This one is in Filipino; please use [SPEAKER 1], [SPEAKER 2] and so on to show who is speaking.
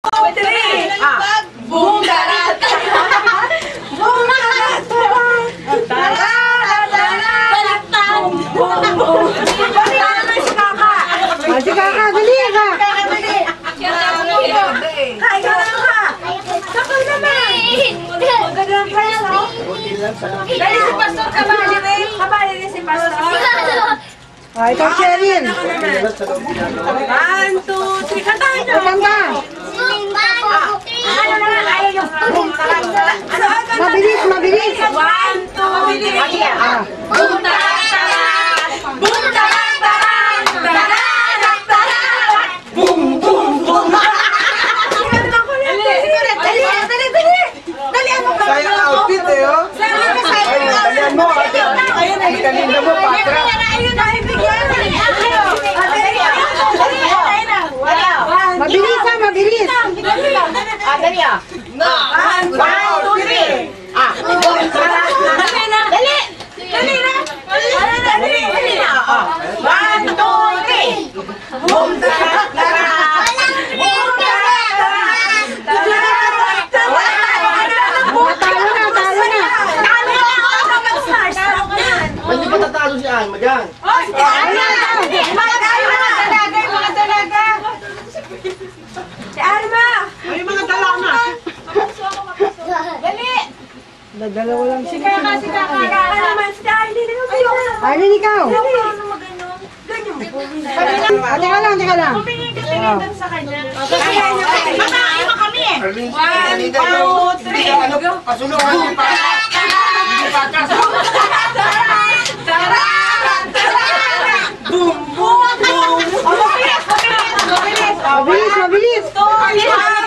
[SPEAKER 1] three. Boom, darat. Boom, darat. Baliktad. Boom, boom. Si Kaka.
[SPEAKER 2] Si Kaka, dali ka.
[SPEAKER 1] Kaya ka. Kapal naman. Magandang price, no? Dali si Pastor, kabali rin. Kabali rin si Pastor.
[SPEAKER 2] Ito, Cheryl.
[SPEAKER 1] 1, 2, 3. Kantahin na.
[SPEAKER 2] Kanta.
[SPEAKER 1] Ano na lang, ayaw yung
[SPEAKER 2] Mabilis, mabilis.
[SPEAKER 1] 1, 2, 3. Boom, taran, taran. Boom, taran, taran. Tararak, tararak. Boom, boom, boom. Dali, dali, dali. Dali, ano ka?
[SPEAKER 3] Sayang outfit eh, oh. Ay, dalian mo. Ang kanina mo, Patra.
[SPEAKER 1] Ayun na, ibigyan.
[SPEAKER 2] Mabilis ha, mabilis.
[SPEAKER 1] Dali ah. 1, 2, 3. Dali na. Dali. Dali na. Dali na. 1, 2, 3. Boom, tarat, tarat. Boom, tarat, tarat. Tarat, tarat.
[SPEAKER 2] Talo na, talo na.
[SPEAKER 1] Talo na ako sa mag-start.
[SPEAKER 3] Hindi pa tatalo si Alma dyan.
[SPEAKER 1] Mga dalaga. Si Alma.
[SPEAKER 3] Ay, mga dalaga.
[SPEAKER 1] Dali.
[SPEAKER 2] Dalawa lang
[SPEAKER 1] Si
[SPEAKER 2] siya.
[SPEAKER 1] Kaka, si Kaka. Ano naman, si Arlene.
[SPEAKER 2] Arlene, ikaw.
[SPEAKER 1] Ano maganon?
[SPEAKER 2] Teka lang, teka lang.
[SPEAKER 1] Tumingin ka doon sa kanya. Matakin mo kami eh. 1, 2, 3.
[SPEAKER 3] Ano, pasulungan si Patra.
[SPEAKER 1] Boom, boom, boom. Mabilis, mabilis, mabilis.
[SPEAKER 2] Mabilis, mabilis.